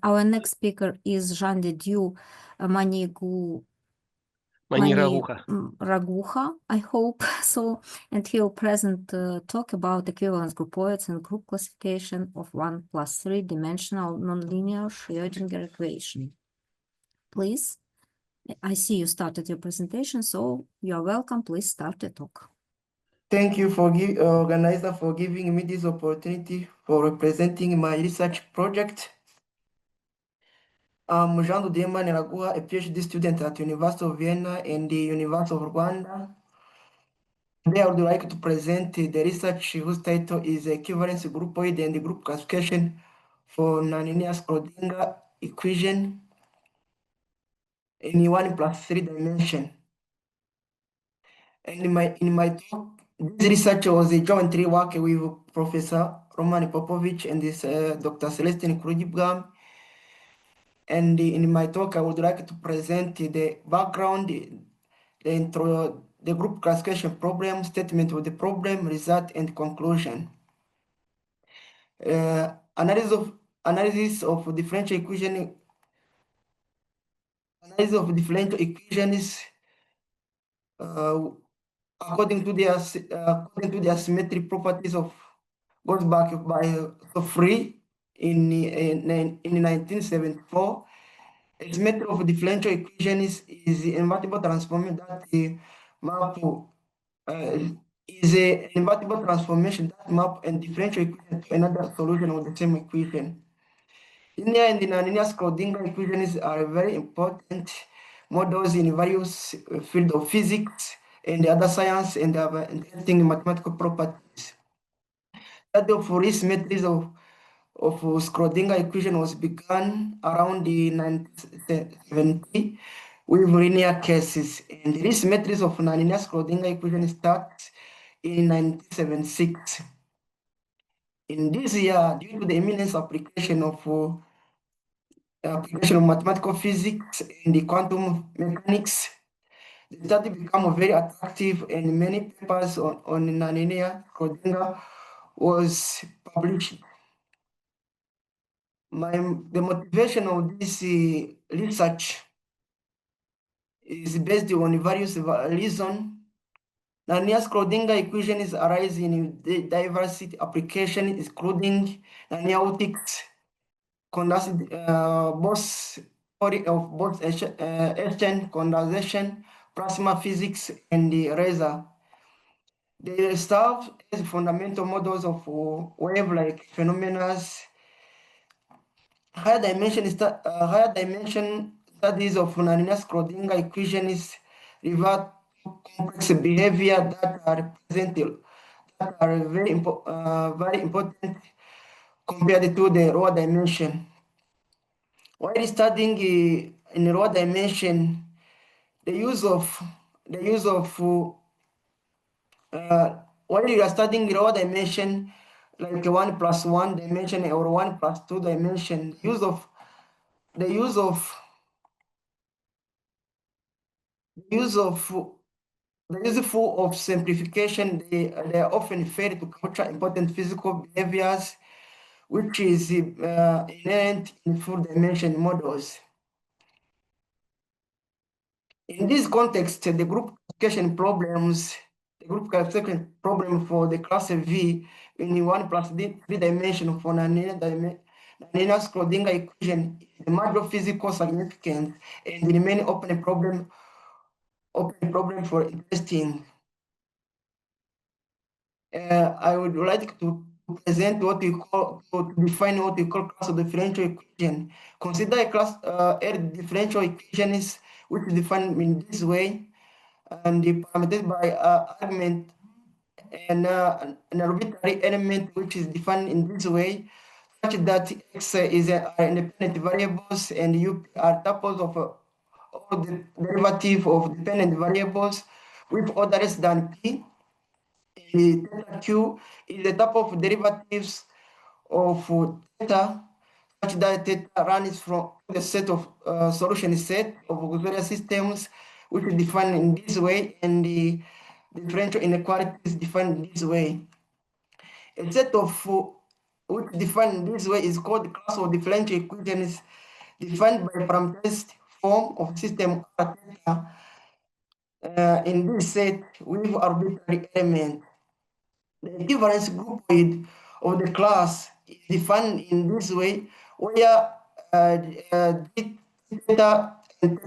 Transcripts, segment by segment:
Our next speaker is Jean de Dieu, Maniraguha. Maniraguha, I hope so, and he will present talk about equivalence groupoids and group classification of 1 plus 3 dimensional nonlinear Schrödinger equation. Please, I see you started your presentation, so you are welcome. Please start the talk. Thank you for organizer for giving me this opportunity for representing my research project. I'm Jean de Dieu Maniraguha, a PhD student at University of Vienna and the University of Rwanda. Today I would like to present the research whose title is Equivalence Groupoid and Group Classification for Nonlinear Schrödinger Equation in 1 plus 3 dimension. And in my talk, this research was a joint work with Professor Roman Popovich and this Dr. Celestine Krujibgam. And in my talk, I would like to present the background, the group classification problem, statement of the problem, result, and conclusion. Analysis of differential equation. Analysis of differential equations according to the symmetric properties of goes back by Free in 1974. A symmetry of differential equations is an invertible transformation that map is an invertible transformation that map and differential equation to another solution of the same equation. Linear and nonlinear Schrödinger equations are very important models in various fields of physics and other science and have interesting mathematical properties. Study of Fourier symmetries of Schrödinger equation was begun around the 1970 with linear cases, and the symmetries of nonlinear Schrödinger equation starts in 1976. In this year, due to the imminent application of mathematical physics and the quantum mechanics, the study became very attractive, and many papers on nonlinear Schrödinger was published. The motivation of this research is based on various reasons. Nonlinear Schrödinger equations arise in diverse applications, including nonlinear optics, both theory of both exchange, condensation, plasma physics, and the laser. They serve as fundamental models of wave-like phenomena. Higher dimension studies of nonlinear Schrödinger equations revert to complex behavior that are very important compared to the lower dimension. While studying in lower dimension, while you are studying lower dimension, like 1 plus 1 dimension or 1 plus 2 dimension, the use of simplification, they often fail to capture important physical behaviors, which is inherent in full dimension models. In this context, the group classification problem for the class V in 1 plus 3 dimension for nonlinear Schrödinger equation is the major physical significance and remain open problem for testing. I would like to present to define what we call class of differential equation. Consider a class a differential equations which is defined in this way and parameterized by argument and an arbitrary element which is defined in this way, such that x is independent variables and u are tuples of all the derivative of dependent variables with order less than p. Theta q is the type of derivatives of theta, such that theta runs from the set of solution set of auxiliary systems, which is defined in this way, and the differential inequality is defined in this way. A set of which defined in this way is called the class of differential equations defined by parameterized form of system R theta in this set with arbitrary element. The equivalence groupoid of the class is defined in this way, where d theta and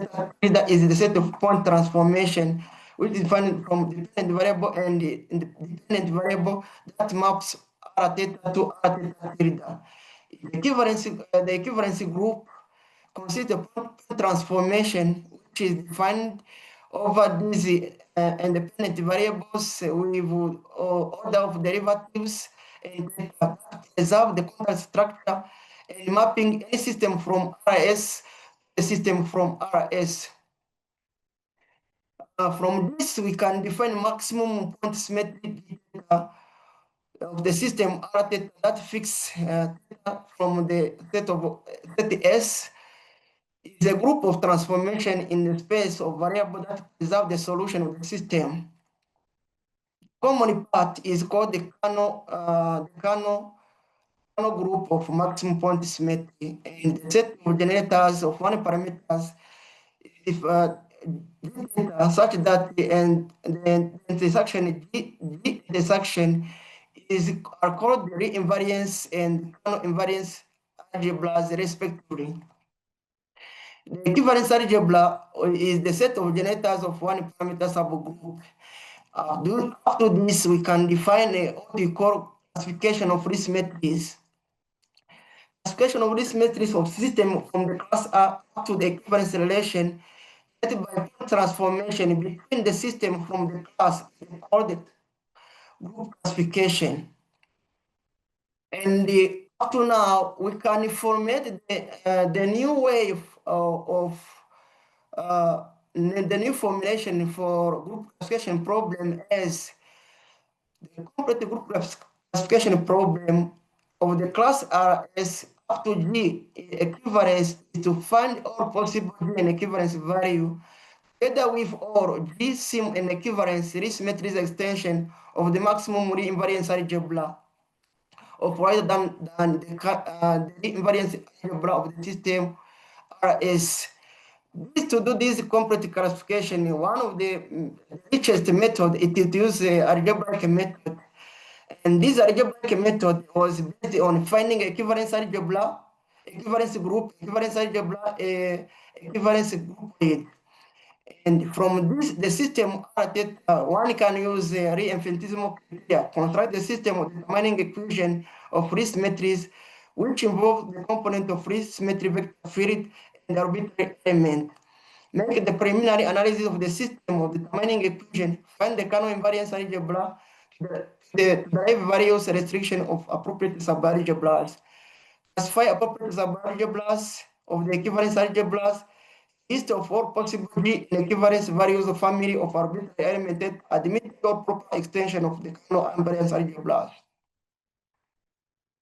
theta is the set of point transformation, which is defined from dependent variable and the independent variable that maps r theta to r theta theta. The equivalency group consists of point transformation, which is defined over these independent variables with order of derivatives and preserve the contact structure and mapping any system from RS to a system from RS. From this, we can define maximum point symmetry of the system R theta that fix theta from the set of set S is a group of transformation in the space of variables that preserve the solution of the system. Common part is called the Kano group of maximum point symmetry, and the set of generators of one parameters if data such that the intersection G intersection are called the re-invariance and Kano invariance algebras respectively. The equivalence algebra is the set of generators of one parameter subgroup. After this, we can define what we call classification of these symmetries. Classification of these symmetries of system from the class R up to the equivalence relation by point transformation between the system from the class called the group classification. And up to now, we can formulate the new way of the new formulation for group classification problem as the complete group classification problem of the class R is up to G equivalence is to find all possible G and equivalence value together with or G sim and equivalence symmetries extension of the maximum re-invariance algebra of wider than the re-invariance algebra of the system RS. To do this complete classification, one of the richest method it is to use algebraic method. And this algebraic method was based on finding equivalence algebra, equivalence group, equivalence algebra, equivalence group. And from this, the system one can use re-infinitesimal criteria, construct the system of determining equation of free symmetries, which involve the component of free symmetry vector field and arbitrary element. Make the preliminary analysis of the system of determining equation, find the Kano invariance algebra, the derive various restriction of appropriate subalgebras, classify appropriate subalgebras of the equivalence algebras, list of all possible G and equivalence values of family of arbitrary element admit or proper extension of the Kano invariance algebras.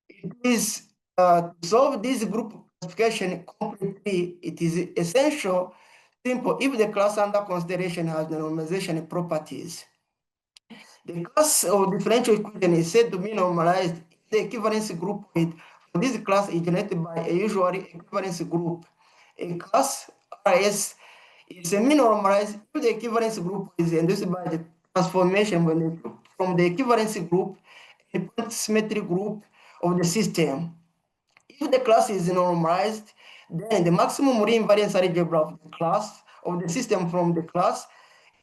It is to solve this group classification completely, it is essential simple if the class under consideration has the normalization properties. The class of differential equation is said to be normalized if the equivalence group with this class is generated by a usually equivalence group. A class RS is semi-normalized if the equivalence group is induced by the transformation from the equivalence group a point symmetry group of the system. If the class is normalized, then the maximum re-invariance algebra of the class of the system from the class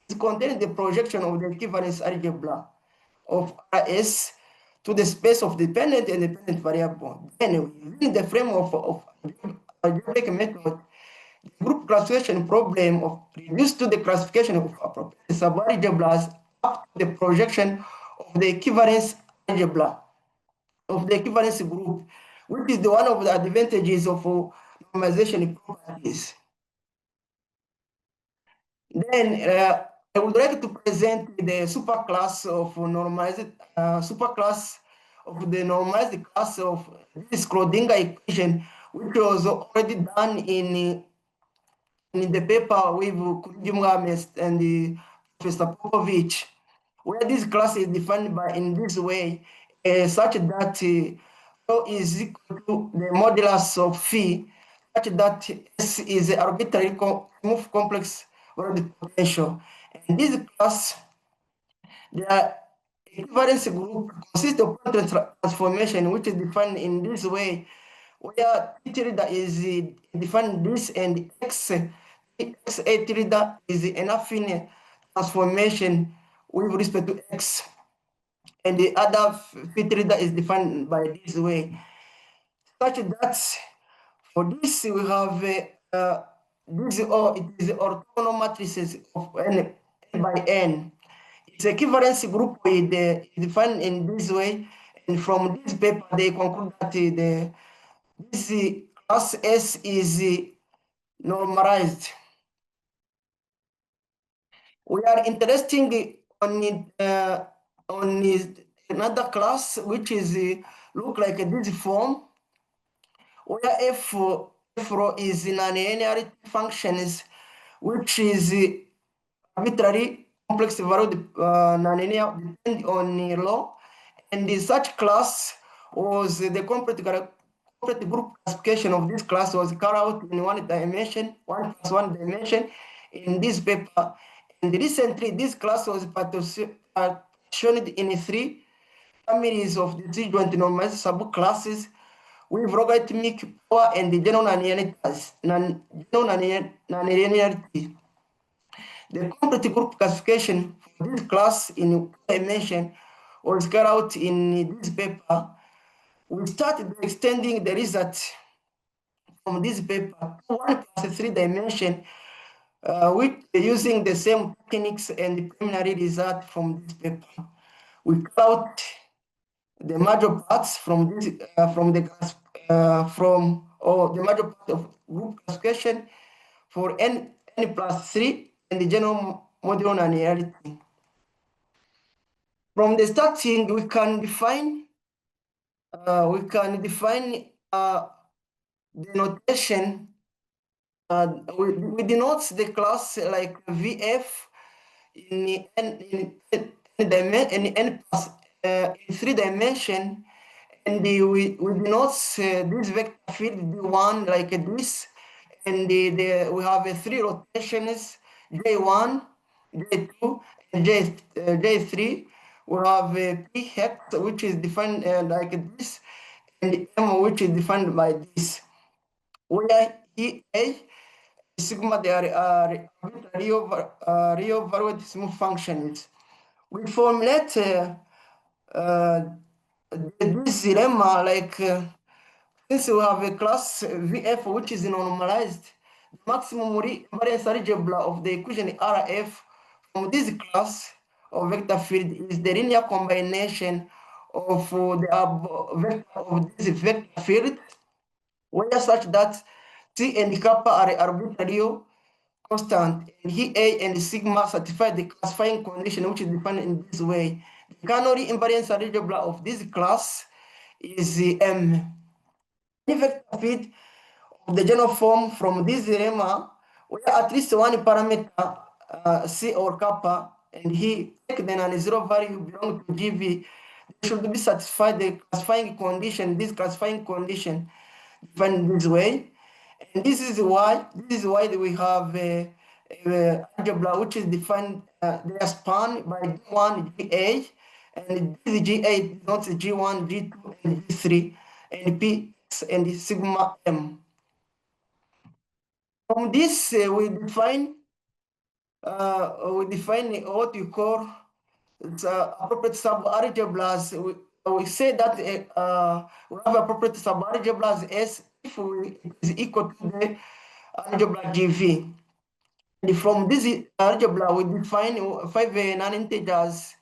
is contained the projection of the equivalence algebra of RS to the space of dependent and dependent variable. Then within the frame of algebraic method, the group classification problem of reduced to the classification of appropriate subalgebras up to the projection of the equivalence algebra of the equivalence group, which is one of the advantages of normalization properties. Then I would like to present the superclass of normalized superclass of the normalized class of this Schrödinger equation, which was already done in the paper with Kuljumgames and Professor Popovich, where this class is defined by in this way, such that rho is equal to the modulus of phi, such that S is an arbitrary smooth complex ordered potential. And this class, the equivalence group consists of point transformation, which is defined in this way, where T tilde is defined this and xa tilde is an affine transformation with respect to x, and the other phi tilde is defined by this way, such that for this we have this, or it is orthogonal matrices of n by n. Its equivalence group is defined in this way, and from this paper they conclude that this class S is normalized. We are interested on another class which is look like this form, where f rho is nonlinear functions, which is arbitrary complex valued nonlinear depend on law, and such class was the complete group classification of this class was carried out in one dimension, 1+1 dimension in this paper. And recently, this class was partitioned in 3 families of disjoint normalized subclasses with logarithmic power and general nonlinearity. The complete group classification for this class in dimension was carried out in this paper. We started extending the result from this paper to 1+3 dimension, with using the same techniques and the preliminary result from this paper. We carried out the major parts from this the major part of group classification for n+3 and the general modular nonlinearity. From the starting, we can define the notation. We denote the class like VF in in 3 dimension, and we denote this vector field D1 like this, and we have 3 rotations, J1, J2, and J3. We have P hex, which is defined like this, and M, which is defined by this. Where EA, sigma, they are real valued smooth functions. We formulate this lemma like since we have a class VF which is normalized, the maximum invariance algebra of the equation RF from this class of vector field is the linear combination of the vector of this vector field, where such that C and kappa are arbitrary constant, and he A and sigma satisfy the classifying condition, which is defined in this way. The canonical invariance algebra of this class is M. Any vector field of the general form from this lemma, where at least one parameter C or kappa, and he take the non-zero value belong to GV, they should be satisfied the classifying condition, this classifying condition defined this way. And this is why we have a algebra which is defined, they are spanned by G1, GA, and this GA denotes G1, G2, and G3, and P and sigma M. From this, we define what we call appropriate subalgebras. We say that we have appropriate subalgebras S if it is equal to the algebra GV. And from this algebra, we define 5 non-integers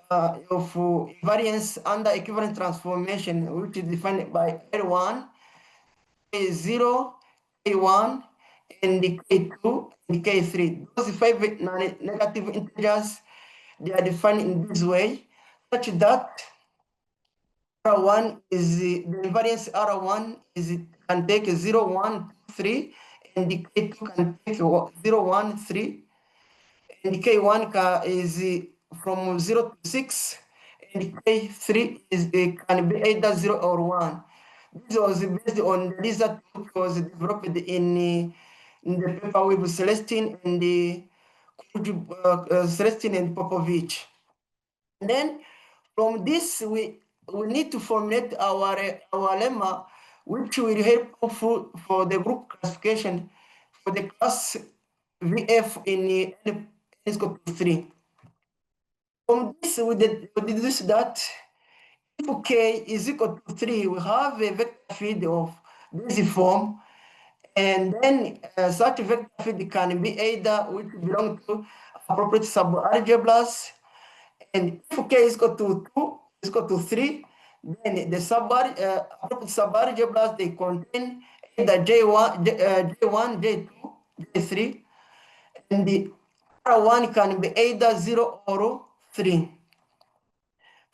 of invariance under equivalent transformation, which is defined by L1, K0, K1, and the K2, and the K3. Those 5 negative integers, they are defined in this way, such that R1 is the invariance R1 is can take 0, 1, 3, and the K2 can take 0, 1, 3, and the K1 is from 0 to 6, and K3 can be either 0 or 1. This was based on the result which was developed in the paper with Celestine and Celestine and Popovich. And then from this, we need to formulate our lemma, which will help for the group classification for the class VF in N is equal to 3. From this, we deduce that if K is equal to 3, we have a vector field of this form, and then such vector field can be either which belong to appropriate subalgebras, and if K is equal to 2, is equal to 3, then the appropriate subalgebras, they contain either J1, J1, J2, J3, and the R1 can be either 0 or 3.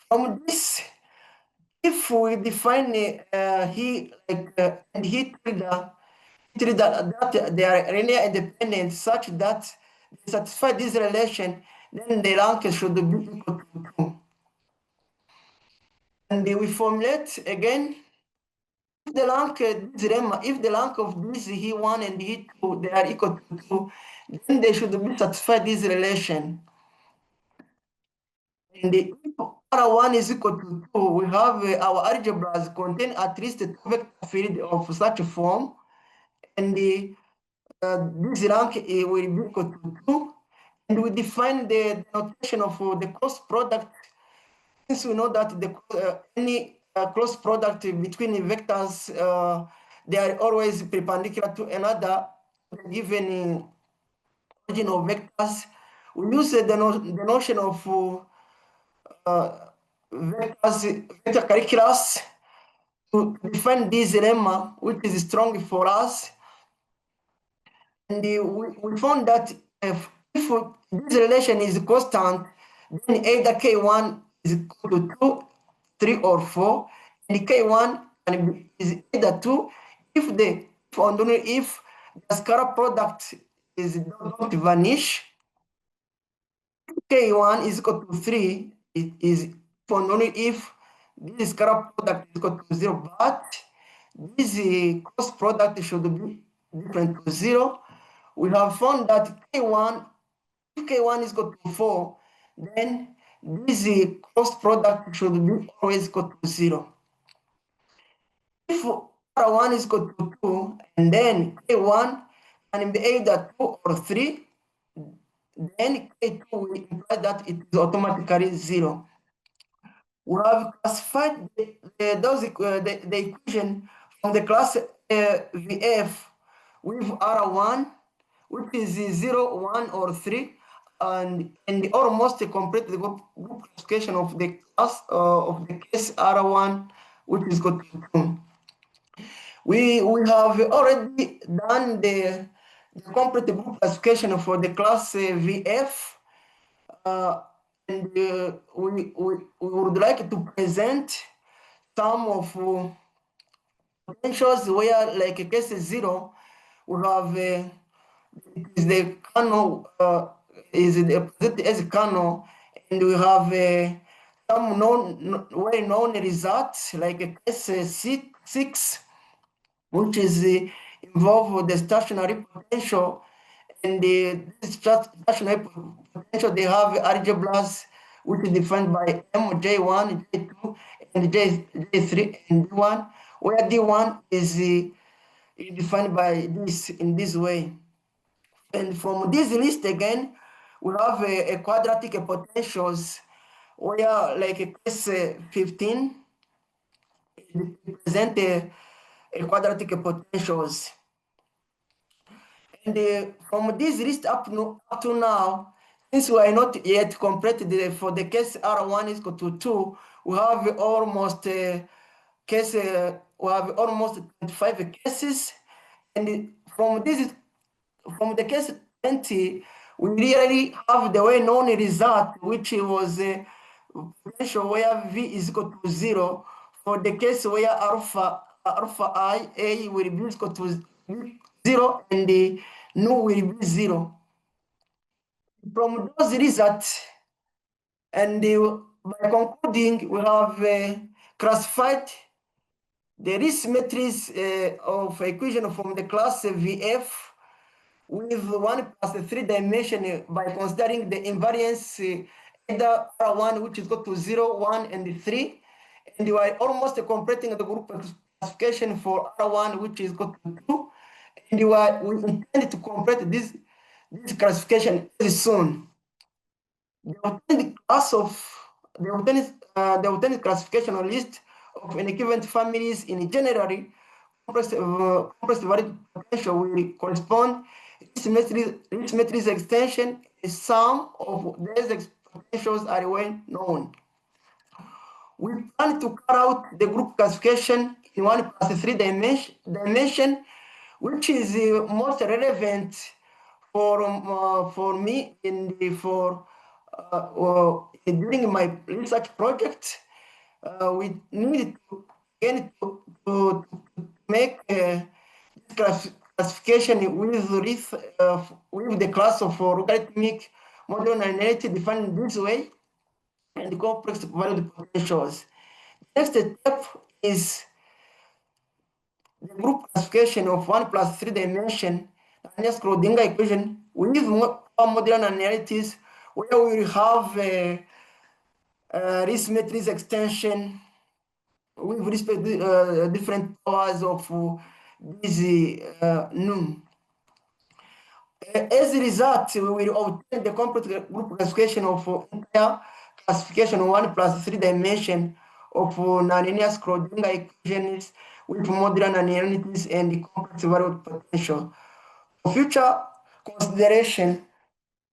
From this, if we define and he trigger that they are linear independent such that they satisfy this relation, then the rank should be equal to 2. And we formulate again, if the rank this lemma, if the rank of this he1 and he2 they are equal to 2, then they should be satisfy this relation. And if R1 is equal to 2, we have our algebras contain at least two vector field of such a form, and this rank will be equal to 2, and we define the notation of the cross product, since we know that any cross product between vectors, they are always perpendicular to another given origin of vectors. We use the notion of vector calculus to define this lemma, which is strong for us. And we found that if this relation is constant, then either K1 is equal to 2, 3, or 4, and K1 is either 2 if the scalar product don't vanish. K1 is equal to 3 is only if this scalar product is equal to 0, but this cross product should be different to 0. We have found that K1, if K1 is equal to 4, then this cross product should be always equal to 0. If R1 is equal to 2, and then K1 can be either 2 or 3, then K2 will imply that it is automatically 0. We have classified the equation from the class VF with R1, which is 0, 1, or 3, and almost complete the group classification of the class of the case R1, which is equal to 2. We have already done the complete group classification for the class VF, and we would like to present some of potentials where, like case 0, we have is the kernel is presented as a kernel, and we have some well-known results like case 6, which is involve the stationary potential, and the stationary potential, they have algebras which is defined by J1, J2, and J3, and D1, where D1 is defined by this in this way. And from this list again, we have a quadratic potentials where, like case 15, present a quadratic potentials. And from this list up to now, since we are not yet completed for the case R1 is equal to 2, we have almost we have almost 25 cases, and from the case 20, we really have the well-known result, which was a potential where V is equal to 0 for the case where alpha I A will be equal to 0 and the nu will be 0. From those results, and by concluding, we have classified the Riesz matrix of equation from the class VF with 1 plus 3 dimension by considering the invariance either R1, which is equal to 0, 1, and 3. And we are almost completing the group classification for R1, which is equal to 2. And we intend to complete this classification very soon. The obtained classification list of inequivalent families in generally compressed variable potential will correspond. This matrix extension is sum of these potentials are well known. We plan to carry out the group classification in 1 plus 3 dimension, which is most relevant for me during my research project. We need to again to make classification with the class of logarithmic modular linearity defined this way and complex valued potentials. Next step is the group classification of 1 plus 3 dimension Schrödinger equation with modular linearities where we will have Riesz matrix extension with respect to different powers of this num. As a result, we will obtain the complete group classification of entire classification 1 plus 3 dimension of nonlinear Schrödinger equations with modular nonlinearities and complex variable potential. For future consideration,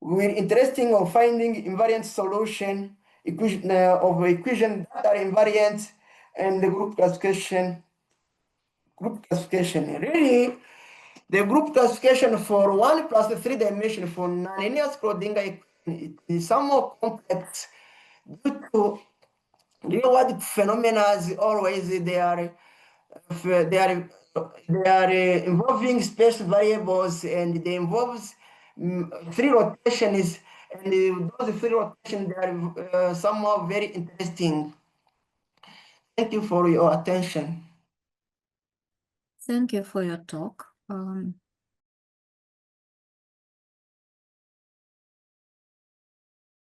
we're interested in finding invariant solution of equations that are invariant and the group classification. Really, the group classification for 1 plus 3 dimension for nonlinear Schrödinger is somewhat complex due to real world phenomena. As always, they are involving space variables, and they involve free rotations, and those free rotations they are somehow very interesting. Thank you for your attention. Thank you for your talk.